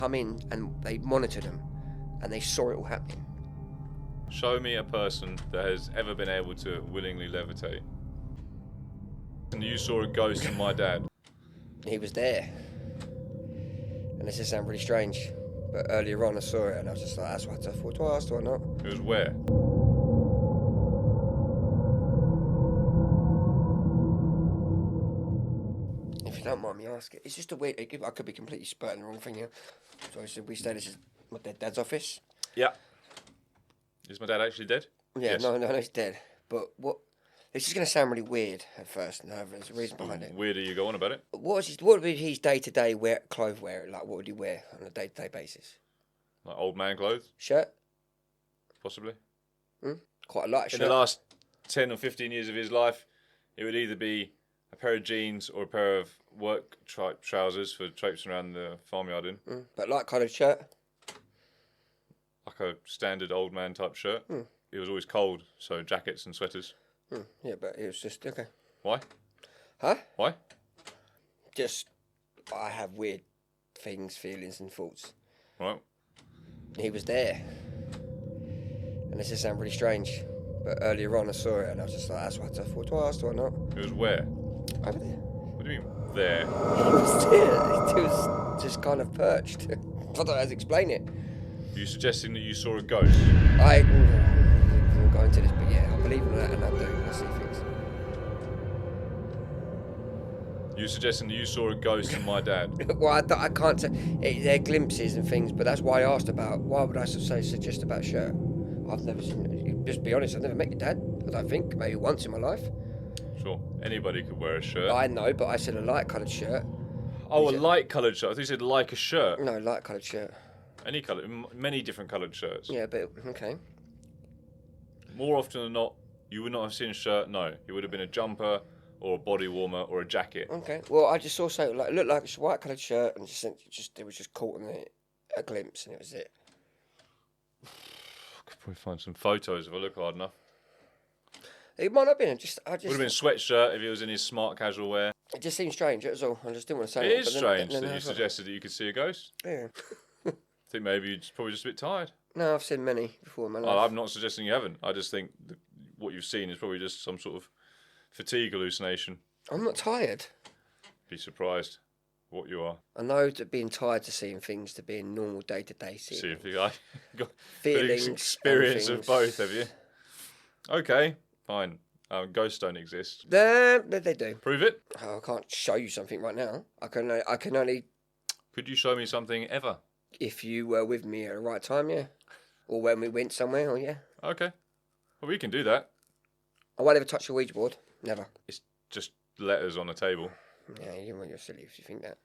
come in and they monitored them and they saw it all happening. Show me a person that has ever been able to willingly levitate. And you saw a ghost in my dad. He was there. And this is sound really strange, but earlier on I saw it and I was just like, that's what I thought, do I ask, do I not? It was where? If you don't mind me asking, it's just a weird, I could be completely spurting the wrong thing here. So we say this is my dad's office. Yeah. Is my dad actually dead? Yeah, Yes. no, he's dead. But what? This is going to sound really weird at first. No, there's a reason behind it. Weirder you go on about it? What would be his day-to-day clothes wear? Like, what would he wear on a day-to-day basis? Like old man clothes? Shirt? Possibly. Quite a light shirt. In the last 10 or 15 years of his life, it would either be a pair of jeans or a pair of work trousers for traipsing around the farmyard in. But light coloured shirt? Like a standard old man type shirt. It was always cold, so jackets and sweaters. Yeah, but it was just, okay. Why? Huh? Why? Just, I have weird things, feelings and thoughts. Right. He was there. And this is sound really strange, but earlier on I saw it and I was just like, that's what I thought, do I ask, do I not? It was where? Over there. What do you mean, there? He was there. He was just kind of perched. I don't know how to explain it. Are you suggesting that you saw a ghost? We'll go into this, but yeah, I believe in that and I do. I see things. You're suggesting that you saw a ghost in my dad? Well, I can't say. They're glimpses and things, but that's why I asked about. Why would I suggest about shirt? I've never seen. Just be honest, I've never met your dad. I don't think. Maybe once in my life. Sure. Anybody could wear a shirt. I know, but I said a light coloured shirt. Oh, a light coloured shirt. I thought you said like a shirt. No, light coloured shirt. Any colour, many different coloured shirts. Yeah, but okay. More often than not, you would not have seen a shirt. No, it would have been a jumper or a body warmer or a jacket. Okay. Well, I just saw something like it looked like a white coloured shirt, and it was just caught in a glimpse, and it was it. I could probably find some photos if I look hard enough. It might not have been. Would have been a sweatshirt if he was in his smart casual wear. It just seemed strange. That was all. I just didn't want to say It it. is strange that you suggested that you could see a ghost. Yeah. I think maybe you're probably just a bit tired. No, I've seen many before in my life. Oh, I'm not suggesting you haven't. I just think that what you've seen is probably just some sort of fatigue hallucination. I'm not tired. Be surprised what you are. I know that being tired to seeing things to being normal day-to-day See seeing if you got feelings experience and of both, have you? Okay, fine. Ghosts don't exist. They do. Prove it. Oh, I can't show you something right now. I can only Could you show me something ever? if you were with me at the right time, yeah. Or when we went somewhere, or yeah. Okay. Well, we can do that. I won't ever touch a Ouija board. Never. It's just letters on a table. Yeah, you're silly if you think that.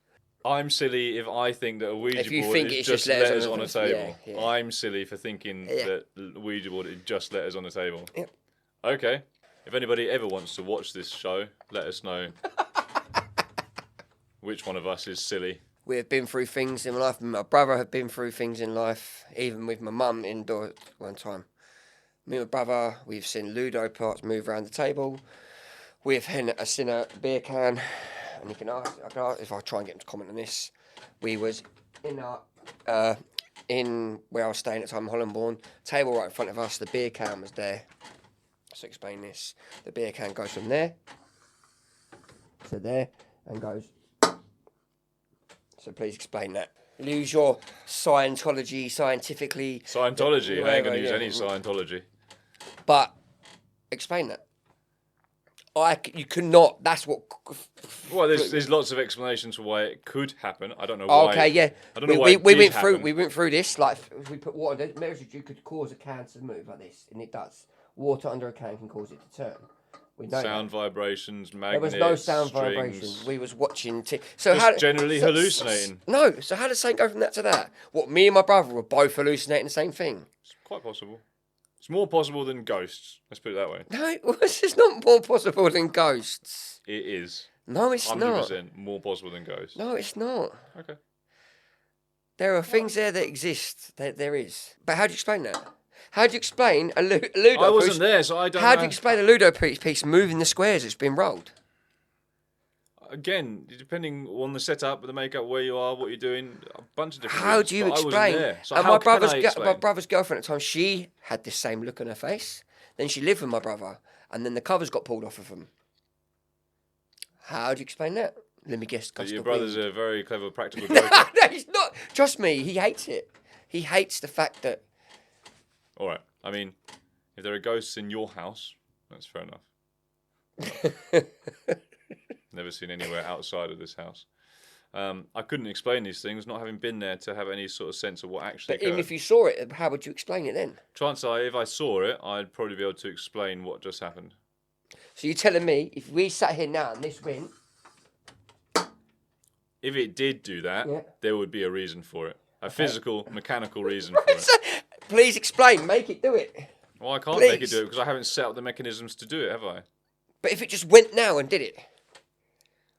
I'm silly if I think that a Ouija If you board think is it's just just letters letters on a table. yeah. I'm silly for thinking Yeah. that a Ouija board is just letters on a table. Yep. Okay. If anybody ever wants to watch this show, let us know which one of us is silly. We've been through things in life. My brother had been through things in life, even with my mum indoors one time. Me and my brother, we've seen Ludo parts move around the table. We've seen a beer can, and you can ask if I try and get him to comment on this. We was in where I was staying at the time, Hollandbourne. Table right in front of us, the beer can was there. So explain this. The beer can goes from there to there and goes. So please explain that. Use your Scientology, scientifically. Scientology? I ain't going to use any Scientology. But explain that. You could not. That's what. Well, there's lots of explanations for why it could happen. I don't know why. Okay, yeah. I don't know why we it went did through. happen. We went through this. Like if we put water, you could cause a can to move like this, and it does. Water under a can can cause it to turn. We know sound that. vibrations, magnets, There was no sound strings. vibration. We was watching. Just generally hallucinating. No. So how does something go from that to that? What? Me and my brother were both hallucinating the same thing. It's quite possible. It's more possible than ghosts. Let's put it that way. No, it's not more possible than ghosts. It is. No, it's 100% not. more possible than ghosts. No, it's not. Okay. There are things there that exist. There is. But how do you explain that? How do you explain a Ludo piece? I wasn't there, so I don't know. How do you explain a Ludo piece moving the squares that's been rolled? Again, depending on the setup, the makeup, where you are, what you're doing, a bunch of different How reasons, do you but I wasn't explain? there. So And how my can brother's I my explain? brother's girlfriend at the time, she had this same look on her face. Then she lived with my brother, and then the covers got pulled off of him. How do you explain that? Let me guess. But your Gust of brother's wind. a very clever, practical joker. No, he's not. Trust me, he hates it. He hates the fact that. All right. I mean, if there are ghosts in your house, that's fair enough. Never seen anywhere outside of this house. I couldn't explain these things, not having been there to have any sort of sense of what actually But even occurred. if you saw it, how would you explain it then? Chances are, if I saw it, I'd probably be able to explain what just happened. So you're telling me if we sat here now and this went. If it did do that, Yeah. there would be a reason for it. A physical, mechanical reason for it. Please explain. Make it do it. Well, I can't make it Please. do it because I haven't set up the mechanisms to do it, have I? But if it just went now and did it.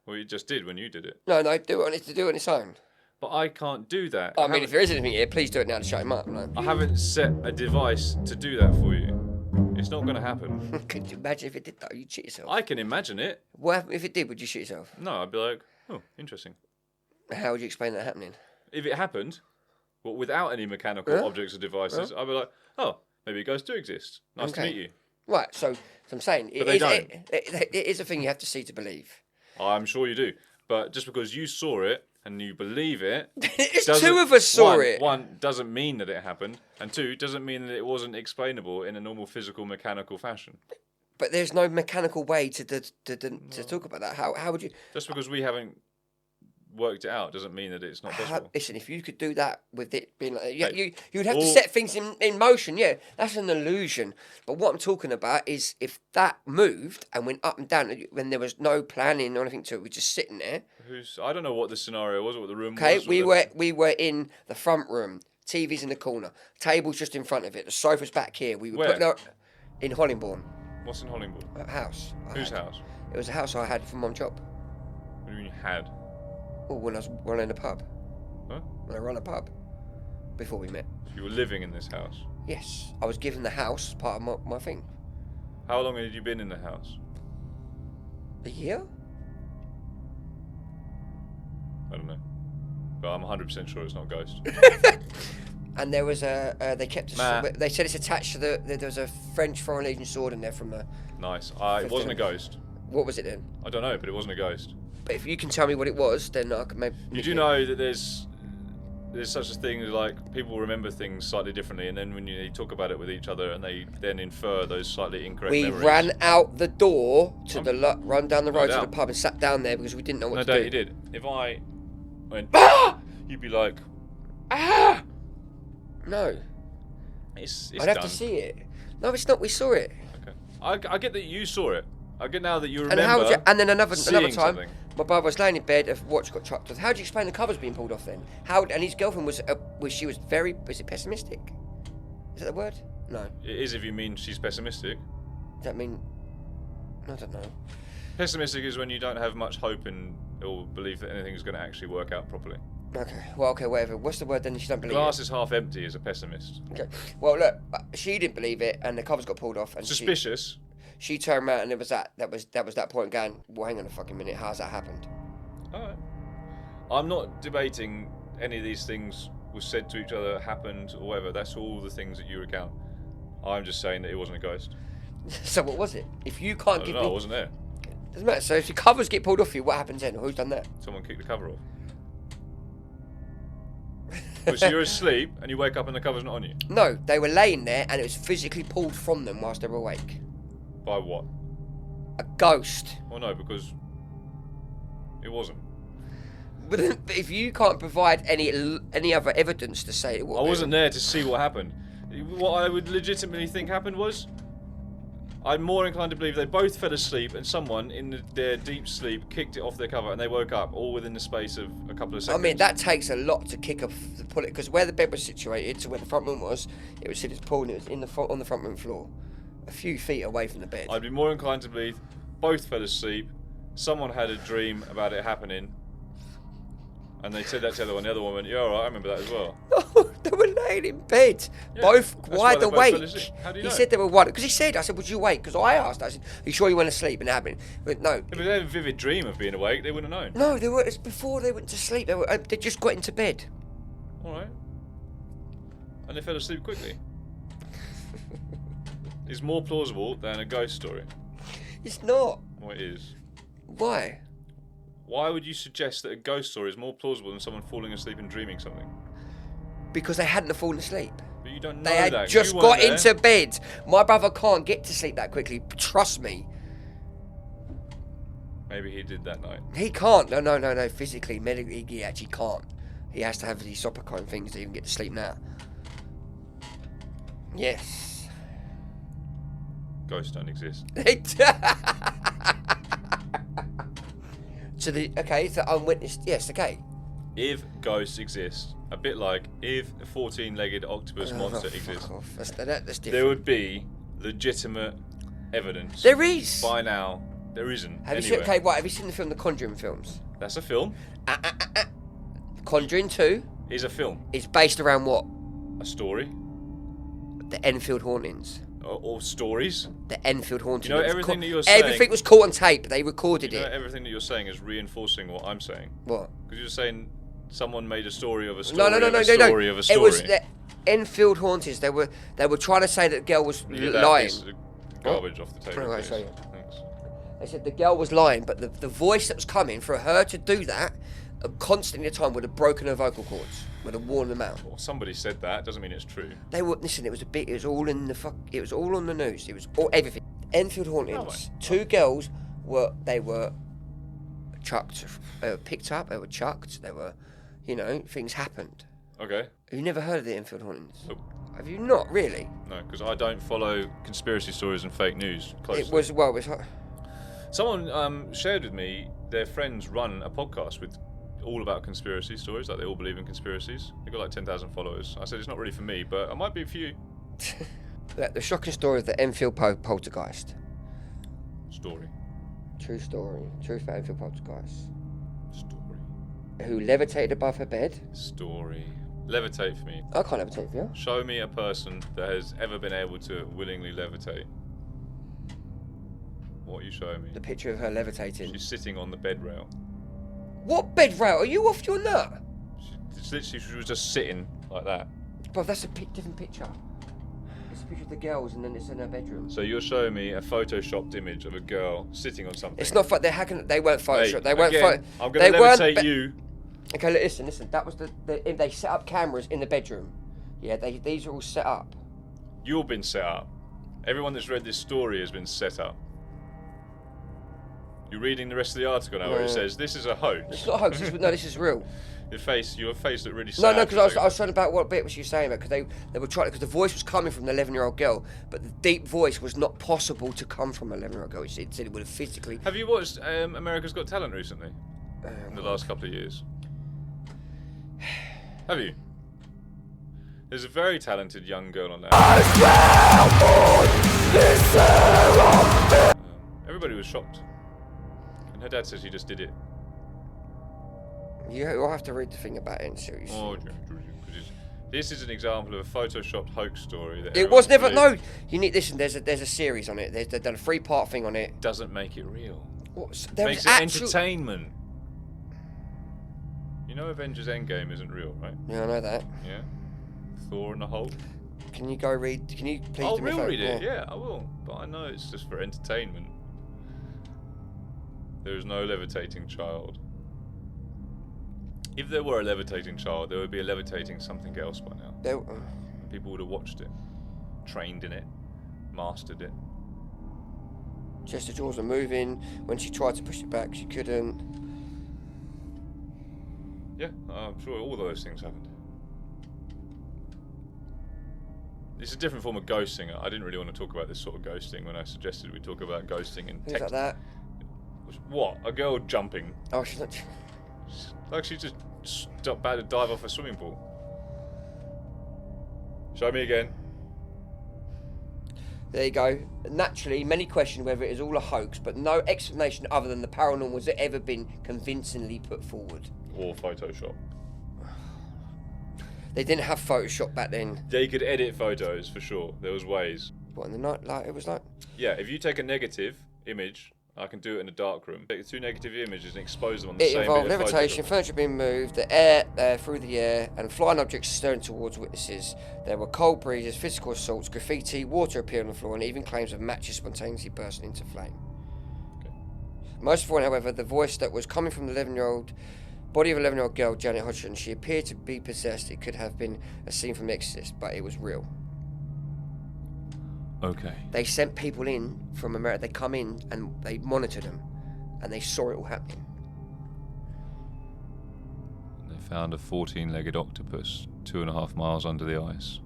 Well, you just did when you did it. No, do it on it to do it on its own. But I can't do that. I mean, if there is anything here, please do it now to shut him up. No. I haven't set a device to do that for you. It's not going to happen. Could you imagine if it did though? You'd shit yourself. I can imagine it. What happened if it did? Would you shit yourself? No, I'd be like, oh, interesting. How would you explain that happening? If it happened, well, without any mechanical Yeah. objects or devices, I'd be like, oh, maybe ghosts do exist. Nice to Okay. meet you. Right. So I'm saying But they don't. It is a thing you have to see to believe. I'm sure you do. But just because you saw it and you believe it, It's doesn't- two of us saw it. One, doesn't mean that it happened, and two, doesn't mean that it wasn't explainable in a normal physical, mechanical fashion. But there's no mechanical way to talk about that. How would you? Just because we haven't worked it out doesn't mean that it's not possible. Listen, if you could do that with it being like, Hey, you'd have to all- set things in motion. Yeah, that's an illusion. But what I'm talking about is if that moved and went up and down when there was no planning or anything to it, we're just sitting there. I don't know what the scenario was or what the room Okay, was. we were in the front room. TV's in the corner. Table's just in front of it. The sofa's back here. We were Where? putting our in Hollingbourne What's in Hollingbourne? a house. I Whose had. house? It was a house I had from my job. What do you mean you had? Oh, when I was running a pub. Huh? When I ran a pub before we met. You were living in this house. Yes, I was given the house part of my thing. How long had you been in the house? A year? I don't know. But I'm 100% sure it's not a ghost. And there was they kept us. Matt. They said it's attached to there was a French Foreign Legion sword in there from the. Nice. It wasn't a ghost. What was it then? I don't know, but it wasn't a ghost. But if you can tell me what it was, then I can maybe. You do know that there's such a thing as like people remember things slightly differently, and then when you talk about it with each other, and they then infer those slightly incorrect We memories. ran out the door to run down the road to the doubt. pub and sat down there because we didn't know what No to doubt do. you did. If I went, Ah! you'd be like, Ah! No, it's I'd done. have to see it. No, it's not. We saw it. Okay. I get that you saw it. I get now that you And remember. how would you, and then another seeing time, something. my brother was laying in bed, a watch got chucked off. How do you explain the covers being pulled off then? And his girlfriend was she was very, was it pessimistic? Is that the word? No. It is if you mean she's pessimistic. Does that mean? I don't know. Pessimistic is when you don't have much hope and or belief that anything's going to actually work out properly. Okay. Well, okay, whatever. What's the word then? She don't believe Glass it. is half empty as a pessimist. Okay. Well, look, she didn't believe it, and the covers got pulled off, and Suspicious. She turned around, and it was that was that point going. Well, hang on a fucking minute. How's that happened? Alright. I'm not debating any of these things was said to each other, happened, or whatever. That's all the things that you recount. I'm just saying that it wasn't a ghost. So what was it? If you I can't don't give know, I me, wasn't there. doesn't matter. So if your covers get pulled off you, what happens then? Who's done that? Someone kicked the cover off. But so you're asleep and you wake up and the cover's not on you. No, they were laying there, and it was physically pulled from them whilst they were awake. By what? A ghost. Well, no, because it wasn't. But if you can't provide any other evidence to say it, I wasn't there to see what happened. What I would legitimately think happened was I'm more inclined to believe they both fell asleep and someone in their deep sleep kicked it off their cover and they woke up all within the space of a couple of I seconds. mean, that takes a lot to kick off the pull it, because where the bed was situated to where the front room was, it was sitting pulled, and it was in the on the front room floor, a few feet away from the bed. I'd be more inclined to believe both fell asleep, someone had a dream about it happening, and they said that to the other one. The other one went, yeah, alright, I remember that as well. Oh, they were laying laying in bed, both wide awake. How do you he know? said they were wide because he said. I said, "Would you awake?" Because I asked. I said, "Are you sure you went to sleep?" And it happened. But no. If they had a vivid dream of being awake, they wouldn't have known. No, they were. It's before they went to sleep. They just got into bed. All right. And they fell asleep quickly. It's more plausible than a ghost story. It's not. Well, it is. Why? Why would you suggest that a ghost story is more plausible than someone falling asleep and dreaming something? Because they hadn't fallen asleep. But you don't know They had that. just got into bed. My brother can't get to sleep that quickly. Trust me. Maybe he did that night. He can't. No. Physically, medically, he actually can't. He has to have these Sopracone things to even get to sleep now. Yes. Ghosts don't exist. So unwitnessed. Yes, okay. If ghosts exist, a bit like if a 14-legged octopus monster exists, That's different. there would be legitimate evidence. There is. By now, there isn't. Have you seen the film The Conjuring films? That's a film. Conjuring 2 Is a film. is based around what? A story. The Enfield Hauntings. Or stories. The Enfield Haunting. You know, everything that you're saying... Everything was caught on tape. They recorded You know, it. everything that you're saying is reinforcing what I'm saying. What? Because you're saying someone made a story of a story No. of a story of a story. It was the Enfield Hauntings. They were trying to say that the girl was lying. Garbage off the table. Right, please. so, yeah. Thanks. They said the girl was lying, but the voice that was coming for her to do that constantly at the time would have broken her vocal cords, would have worn them out. Well, somebody said that. Doesn't mean it's true. They were listen. It was all in the It was all on the news. It was all everything. Enfield Hauntings. Two girls were chucked. They were picked up. They were chucked. They were, things happened. Okay. Have you never heard of the Enfield Hauntings? Nope. Have you not really? No, because I don't follow conspiracy stories and fake news closely. It was Someone shared with me their friends run a podcast with all about conspiracy stories, like they all believe in conspiracies. They got like 10,000 followers. I said it's not really for me, but it might be for you. The shocking story of the Enfield poltergeist. Story. True story. Truth about Enfield poltergeist. Story. Who levitated above her bed. Story. Levitate for me. I can't levitate for you. Show me a person that has ever been able to willingly levitate. What are you showing me? The picture of her levitating. She's sitting on the bed rail. What bed rail? Are you off your nut? She was just sitting like that. Bro, that's a different picture. It's a picture of the girls and then it's in her bedroom. So you're showing me a photoshopped image of a girl sitting on something. It's not. They weren't photoshopped. They weren't. I'm going to levitate you. Okay, listen. That was they set up cameras in the bedroom. Yeah, these are all set up. You've been set up. Everyone that's read this story has been set up. You're reading the rest of the article now where it says this is a hoax. It's not a hoax. This is real. Your face looked really sad. No, because I was trying about what bit was she saying about, because they were trying, because the voice was coming from the 11-year-old girl, but the deep voice was not possible to come from an 11-year-old girl. It said it would have physically. Have you watched America's Got Talent recently? In the last couple of years. Have you? There's a very talented young girl on there. Everybody was shocked. And her dad says he just did it. You'll have to read the thing about it and see what you see. Oh, this is an example of a photoshopped hoax story. That It was never. No, you need. Listen, there's a series on it. They've done a 3-part thing on it. Doesn't make it real. Makes it entertainment. You know, Avengers Endgame isn't real, right? Yeah, I know that. Yeah. Thor and the Hulk. Can you go read? Can you please? I'll read it. Yeah, I will. But I know it's just for entertainment. There is no levitating child. If there were a levitating child, there would be a levitating something else by now. People would have watched it, trained in it, mastered it. Chest of drawers are moving. When she tried to push it back, she couldn't. Yeah, I'm sure all those things happened. It's a different form of ghosting. I didn't really want to talk about this sort of ghosting when I suggested we talk about ghosting in text. Like that? What? A girl jumping? Oh, she's not. Like she just about to dive off a swimming pool. Show me again. There you go. Naturally, many question whether it is all a hoax, but no explanation other than the paranormal has ever been convincingly put forward. Or Photoshop. They didn't have Photoshop back then. They could edit photos for sure. There was ways. What, in the night? Like, it was like... Yeah, if you take a negative image, I can do it in a dark room. Take 2 negative images and expose them on the same. It involved levitation, furniture being moved, the air through the air, and flying objects stirring towards witnesses. There were cold breezes, physical assaults, graffiti, water appearing on the floor, and even claims of matches spontaneously bursting into flame. Okay. Most important, however, the voice that was coming from the 11-year-old body of 11-year-old girl, Janet Hodgson. She appeared to be possessed. It could have been a scene from The Exorcist, but it was real. Okay. They sent people in from America. They come in and they monitored them, and they saw it all happening. They found a 14-legged octopus 2.5 miles under the ice.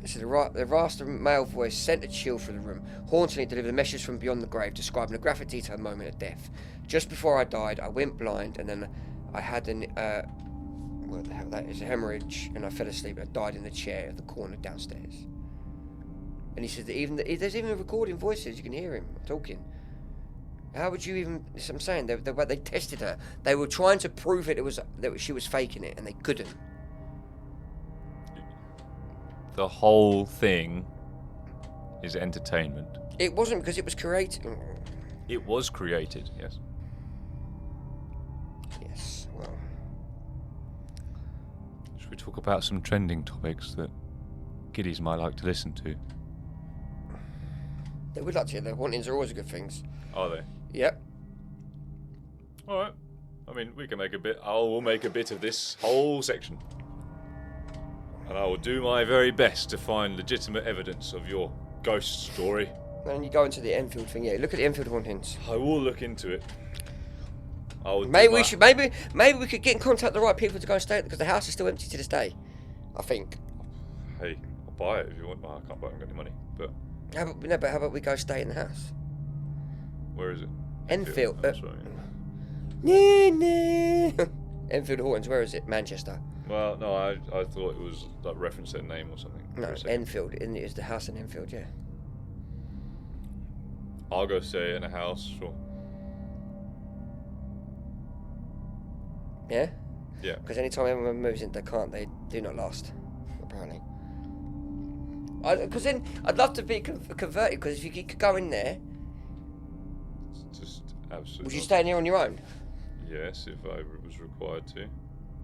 This is the rasped male voice sent a chill through the room, hauntingly delivered a message from beyond the grave, describing a graphic detailed moment of death. Just before I died, I went blind, and then I had what the hell that is, a hemorrhage, and I fell asleep. I died in the chair at the corner downstairs. And he said that there's even recording voices. You can hear him talking. How would you even? That's what I'm saying. They tested her. They were trying to prove that she was faking it, and they couldn't. The whole thing is entertainment. It wasn't, because it was created. It was created, yes. Yes, well. Should we talk about some trending topics that kiddies might like to listen to? They would like to hear. The hauntings are always good things. Are they? Yep. Alright. I mean, we can make a bit. I will make a bit of this whole section. And I will do my very best to find legitimate evidence of your ghost story. And you go into the Enfield thing, yeah. Look at the Enfield hauntings. I will look into it. Maybe we could get in contact with the right people to go and stay, because the house is still empty to this day, I think. Hey, I'll buy it if you want. Well, I can't buy it, I haven't got any money. But how about we go stay in the house? Where is it? Enfield. Enfield Hauntings, where is it? Manchester. Well, no, I thought it was like reference their name or something. No, Enfield. It's the house in Enfield, yeah. I'll go stay in a house, sure. Yeah? Yeah. Because anytime anyone moves in, they do not last, apparently. Because then I'd love to be converted, because if you could go in there... It's just absolutely... Would you stay in here on your own? Yes, if I was required to.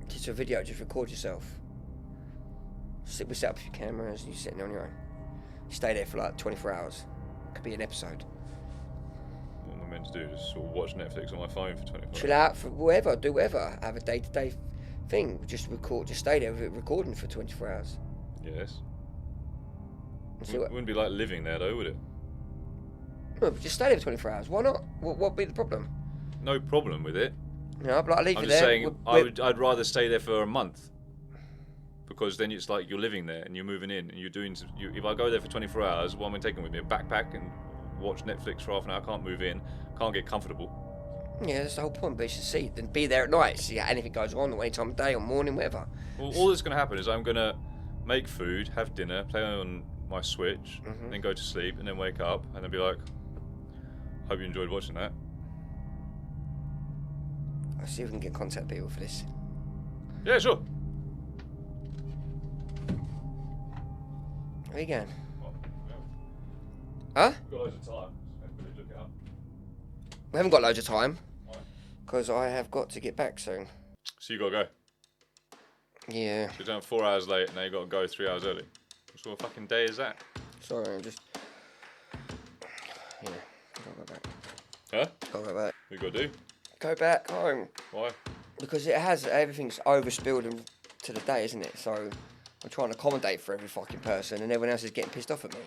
Just a video, just record yourself. We set up your cameras and you sit there on your own. You stay there for like 24 hours. Could be an episode. What am I meant to do? Just sort of watch Netflix on my phone for 24 hours? Chill out, for whatever, do whatever. Have a day-to-day thing. Just stay there recording for 24 hours. Yes. Wouldn't be like living there though, would it? No, but just stay there for 24 hours. Why not? What would be the problem? No problem with it. No, but I'll leave I'm you just there. saying, I'd rather stay there for a month, because then it's like you're living there and you're moving in and you're doing. If I go there for 24 hours, what am I taking with me? A backpack and watch Netflix for half an hour? I can't move in, can't get comfortable. Yeah, that's the whole point. But you should see, then be there at night. See anything goes on, or any time of day, or morning, whatever. Well, all that's going to happen is I'm going to make food, have dinner, play on my Switch, then go to sleep, and then wake up and then be like, "Hope you enjoyed watching that." I'll see if we can get contact people for this. Yeah, sure. Where are you going? Well, yeah. Huh? We've got loads of time. Everybody look it up. We haven't got loads of time. Why? Because I have got to get back soon. So you got to go. Yeah. So you're down 4 hours late, and now you got to go 3 hours early. What sort of fucking day is that? Sorry, I'm just... Yeah, gotta go back. Huh? Gotta go back. What you got to do? Go back home. Why? Because everything's overspilled to the day, isn't it? So I'm trying to accommodate for every fucking person, and everyone else is getting pissed off at me.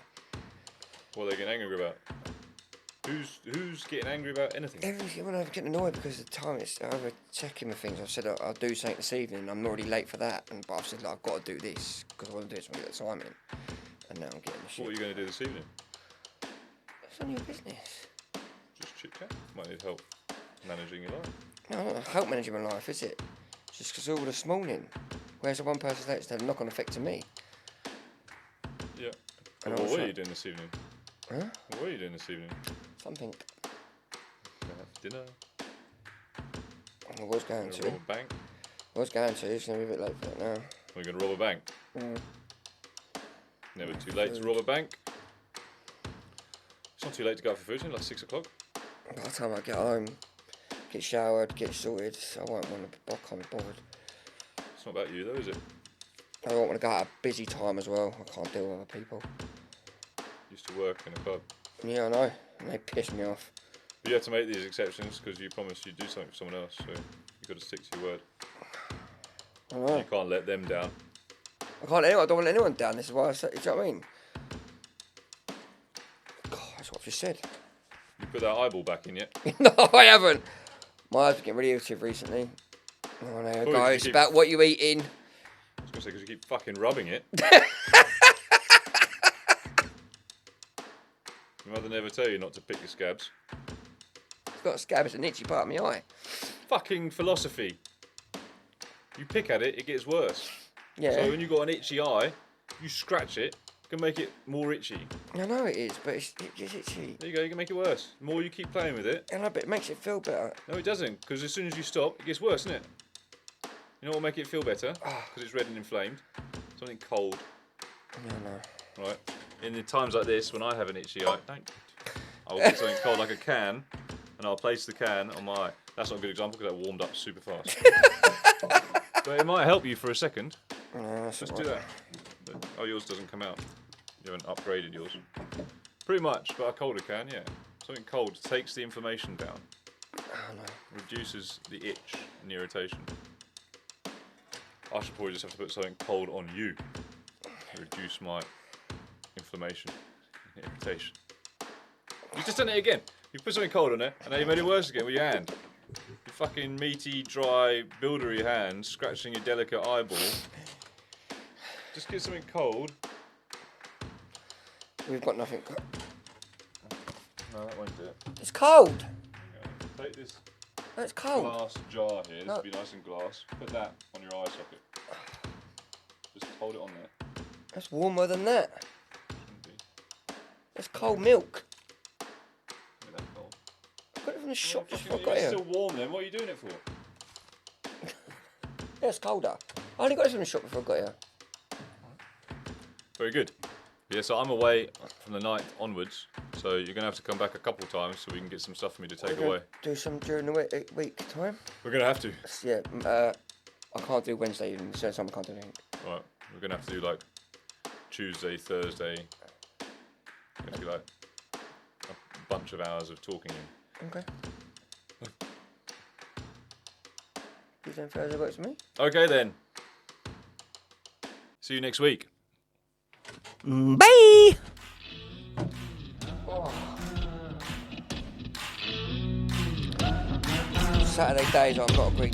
What are they getting angry about? Who's getting angry about anything? Everyone I'm getting annoyed because of the time it's over checking the things. I've said I'll do something this evening. I'm already late for that, but I've said I've got to do this because I want to do it so I get the time in. And now I'm getting the shit. What are you going to do this evening? It's none of your business. Just chit chat. Might need help managing your life. No, not help managing my life, is it? It's just because all this morning. Whereas the one person's late, it's had a knock-on effect to me. Yeah. And What were you doing this evening? Huh? What were you doing this evening? Something. Gonna have dinner? I was going Gonna to. rob a bank? I was going to. It's going to be a bit late for that now. We're going to rob a bank. Never too late to rob a bank. It's not too late to go out for food, isn't it? Like 6 o'clock. By the time I get home, get showered, get sorted, I won't want to. I can't be bothered. It's not about you though, is it? I don't want to go out at a busy time as well. I can't deal with other people. Used to work in a pub. Yeah, I know. And they piss me off. But you have to make these exceptions because you promised you'd do something for someone else, so you've got to stick to your word. I know. You can't let them down. I don't want anyone down. This is why I said. Do you know what I mean? God, that's what I've just said. You put that eyeball back in yet? No, I haven't. My eyes are getting really irritative recently. Oh, there you go. It's about what you eating. I was going to say, because you keep fucking rubbing it. Your mother never tell you not to pick your scabs. It's got a scab, it's an itchy part of my eye. Fucking philosophy. You pick at it, it gets worse. Yeah. So when you've got an itchy eye, you scratch it, can make it more itchy. I know it is, but it's itchy. There you go, you can make it worse. The more you keep playing with it. And I bet it makes it feel better. No, it doesn't, because as soon as you stop, it gets worse, isn't it? You know what will make it feel better? Because it's red and inflamed. Something cold. No. Right. In the times like this, when I have an itchy eye, I'll get something cold like a can, and I'll place the can on my eye. That's not a good example because that warmed up super fast. But it might help you for a second. Just do that. Oh, yours doesn't come out. You haven't upgraded yours. Pretty much, but a colder can, yeah. Something cold takes the inflammation down. Reduces the itch and irritation. I should probably just have to put something cold on you to reduce my inflammation and irritation. You've just done it again. You put something cold on there, and now you made it worse again with your hand. Your fucking meaty, dry, buildery hand scratching your delicate eyeball. Just get something cold. We've got nothing. No, that won't do it. It's cold. Yeah. Take this It's cold. glass jar here. This No. will be nice and glass. Put that on your eye socket. Just hold it on there. That's warmer than that. Shouldn't be. That's cold milk. Look at that cold. I got it from the shop just before I It's got here. still warm then. What are you doing it for? Yeah, it's colder. I only got it from the shop before I got here. Very good. Yeah, so I'm away from the 9th onwards, so you're going to have to come back a couple of times so we can get some stuff for me to take away. Do some during the week time. We're going to have to. Yeah, I can't do Wednesday evening, so I can't do anything. Right, we're going to have to do like Tuesday, Thursday. It's going to be like a bunch of hours of talking in. Okay. Tuesday and Thursday works for me. Okay then. See you next week. Bye! Saturday days I've got a Greek.